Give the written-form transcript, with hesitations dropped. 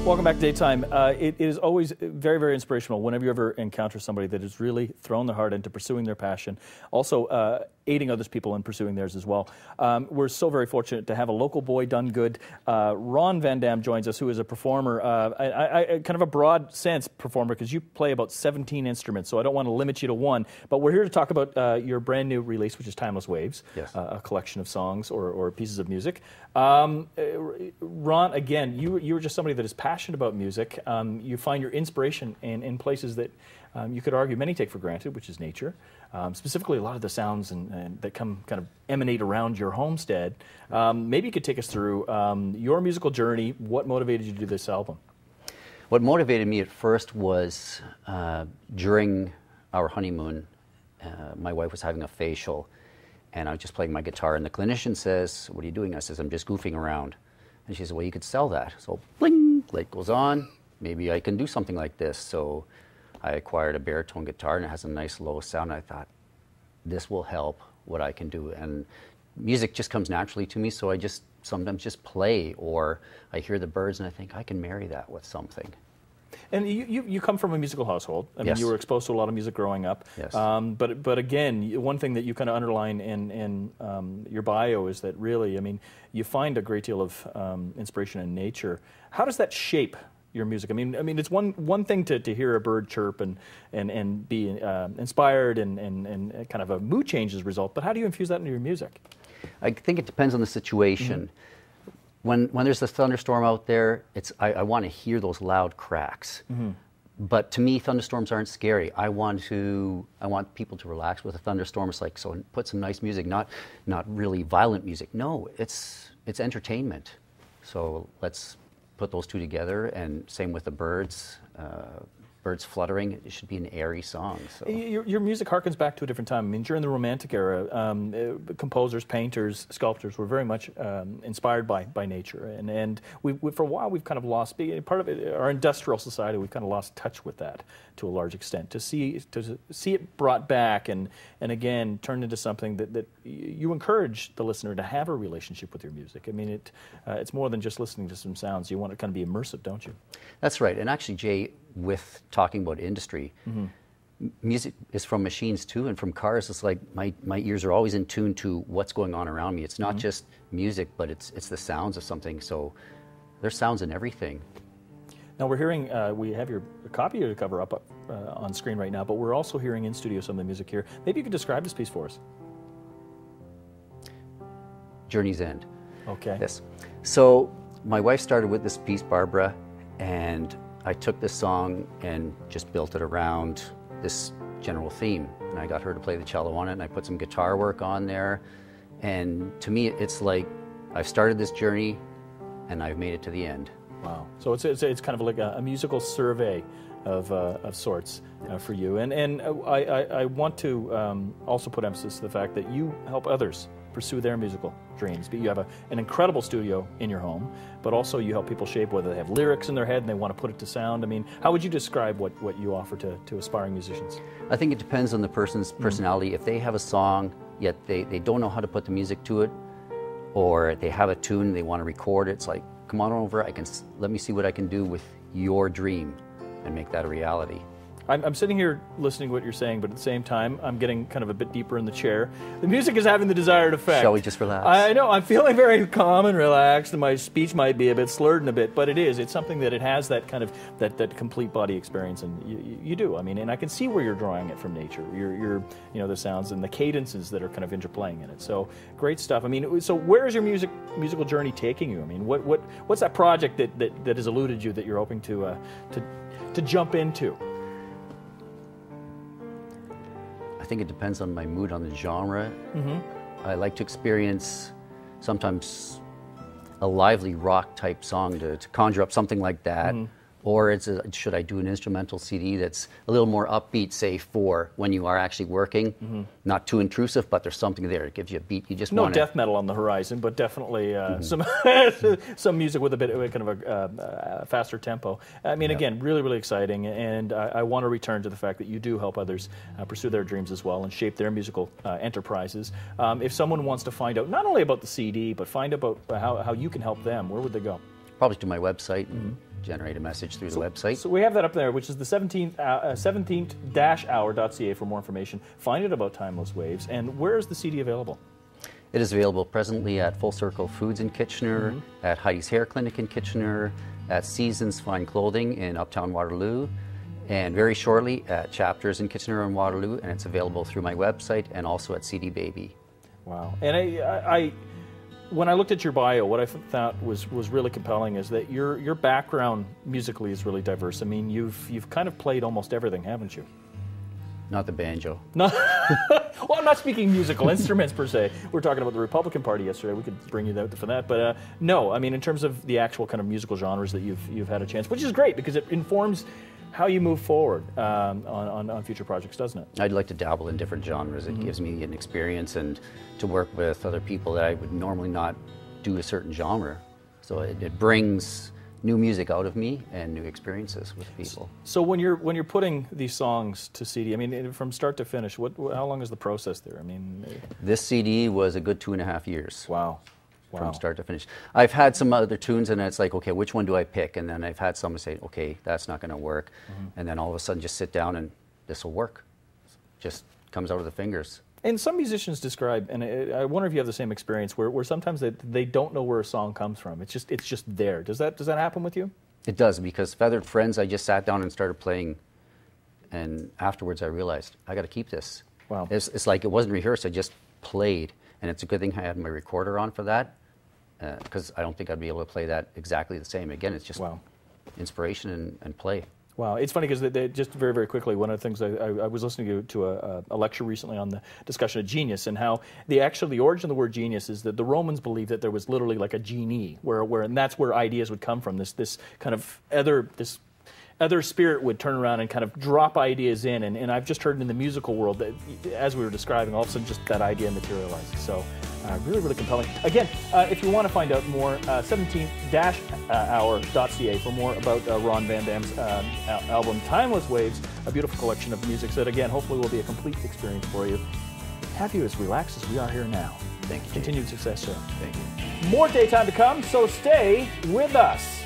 Welcome back to Daytime. It is always very, very inspirational whenever you ever encounter somebody that has really thrown their heart into pursuing their passion, also aiding other people in pursuing theirs as well. We're so very fortunate to have a local boy done good. Ron Van Dam joins us, who is a performer, kind of a broad sense performer, because you play about 17 instruments, so I don't want to limit you to one. But we're here to talk about your brand new release, which is Timeless Waves, yes. A collection of songs or pieces of music. Ron, again, you were just somebody that is passionate about music. You find your inspiration in places that you could argue many take for granted, which is nature. Specifically, a lot of the sounds and that kind of emanate around your homestead. Maybe you could take us through your musical journey. What motivated you to do this album? What motivated me at first was during our honeymoon, my wife was having a facial, and I was just playing my guitar, and the clinician says, "What are you doing?" I says, "I'm just goofing around." And she said, "Well, you could sell that." So, bling, light goes on. Maybe I can do something like this. So I acquired a baritone guitar, and it has a nice low sound. I thought, this will help what I can do. And music just comes naturally to me, so I just sometimes just play, or I hear the birds, and I think I can marry that with something. And you come from a musical household. I mean, yes. you were exposed to a lot of music growing up. Yes. But again, one thing that you kind of underline in your bio is that really, I mean, you find a great deal of inspiration in nature. How does that shape your music? I mean, it's one thing to hear a bird chirp and be inspired and kind of a mood change as a result. But how do you infuse that into your music? I think it depends on the situation. Mm-hmm. When there's a thunderstorm out there, I want to hear those loud cracks. Mm-hmm. But to me, thunderstorms aren't scary. I want people to relax with a thunderstorm. It's like, so put some nice music, not really violent music. No, it's entertainment. So let's put those two together, and same with the birds. Birds fluttering, it should be an airy song. So. Your music harkens back to a different time. I mean, during the Romantic era, composers, painters, sculptors were very much inspired by nature. And we for a while, we've kind of lost, part of it, our industrial society, we've kind of lost touch with that to a large extent. To see it brought back and again, turned into something that you encourage the listener to have a relationship with your music. I mean, it's more than just listening to some sounds. You want it to kind of be immersive, don't you? That's right. And actually, Jay, with talking about industry, mm-hmm. Music is from machines too, and from cars. It's like my ears are always in tune to what's going on around me. It's not mm-hmm. just music, but it's the sounds of something. So there's sounds in everything. Now we're hearing, we have your copy of the cover up on screen right now, but we're also hearing in studio some of the music here. Maybe you could describe this piece for us. Journey's End. Okay. Yes. So my wife started with this piece, Barbara, and I took this song and just built it around this general theme. And I got her to play the cello on it, and I put some guitar work on there. And to me, it's like I've started this journey and I've made it to the end. Wow. So it's kind of like a musical survey of sorts for you. And I want to also put emphasis to the fact that you help others pursue their musical dreams. But you have an incredible studio in your home, but also you help people shape whether they have lyrics in their head and they want to put it to sound. I mean, how would you describe what you offer to aspiring musicians? I think it depends on the person's personality. Mm-hmm. If they have a song, yet they don't know how to put the music to it, or they have a tune, they want to record it, it's like, come on over, let me see what I can do with your dream and make that a reality. I'm sitting here listening to what you're saying, but at the same time, I'm getting kind of a bit deeper in the chair. The music is having the desired effect. Shall we just relax? I know, I'm feeling very calm and relaxed, and my speech might be a bit slurred in a bit, but it's something that it has that kind of, that complete body experience, and you do. I mean, and I can see where you're drawing it from nature. You're the sounds and the cadences that are kind of interplaying in it. So, great stuff. I mean, so where is your musical journey taking you? I mean, what's that project that has eluded you that you're hoping to jump into? I think it depends on my mood, on the genre. Mm-hmm. I like to experience sometimes a lively rock type song to conjure up something like that. Mm-hmm. Or should I do an instrumental CD that's a little more upbeat, say, for when you are actually working? Mm-hmm. Not too intrusive, but there's something there. It gives you a beat. You just want no death metal on the horizon, but definitely some music with a bit of kind of a faster tempo. I mean, again, really, really exciting. And I want to return to the fact that you do help others pursue their dreams as well and shape their musical enterprises. If someone wants to find out not only about the CD, but find out about how you can help them, where would they go? Probably to my website. Mm-hmm. generate a message through the website. So we have that up there, which is the 17th-hour.ca for more information. Find it about Timeless Waves. And where is the CD available? It is available presently at Full Circle Foods in Kitchener, at Heidi's Hair Clinic in Kitchener, at Seasons Fine Clothing in Uptown Waterloo, and very shortly at Chapters in Kitchener and Waterloo, and it's available through my website and also at CD Baby. Wow. And I when I looked at your bio, what I thought was really compelling is that your background musically is really diverse. I mean, you've kind of played almost everything, haven't you? Not the banjo. No. Well, I'm not speaking musical instruments per se. We're talking about the Republican Party yesterday. We could bring you out for that. But no, I mean, in terms of the actual kind of musical genres that you've had a chance, which is great because it informs how you move forward on future projects, doesn't it? I'd like to dabble in different genres. It gives me an experience and to work with other people that I would normally not do a certain genre. So it brings new music out of me and new experiences with people. So when you're putting these songs to CD, I mean, from start to finish, how long is the process there? I mean, this CD was a good 2.5 years. Wow. From start to finish. I've had some other tunes and it's like, okay, which one do I pick? And then I've had someone say, okay, that's not going to work. And then all of a sudden just sit down and this will work. Just comes out of the fingers. And some musicians describe, and I wonder if you have the same experience, where sometimes they don't know where a song comes from. It's just there. Does that happen with you? It does, because Feathered Friends, I just sat down and started playing, and afterwards I realized I got to keep this. Wow. It's like it wasn't rehearsed. I just played, and it's a good thing I had my recorder on for that, because I don't think I'd be able to play that exactly the same again. It's just inspiration and play. Wow, it's funny because just very, very quickly, one of the things I was listening to a lecture recently on the discussion of genius and how the origin of the word genius is that the Romans believed that there was literally like a genie, and that's where ideas would come from. This kind of other spirit would turn around and kind of drop ideas in, and I've just heard in the musical world that, as we were describing, all of a sudden just that idea materialized. So really, really compelling. Again, if you want to find out more, 17th-hour.ca for more about Ron Van Dam's album Timeless Waves, a beautiful collection of music that, again, hopefully will be a complete experience for you. Have you as relaxed as we are here now. Thank you. Continued success, sir. Thank you. More daytime to come, so stay with us.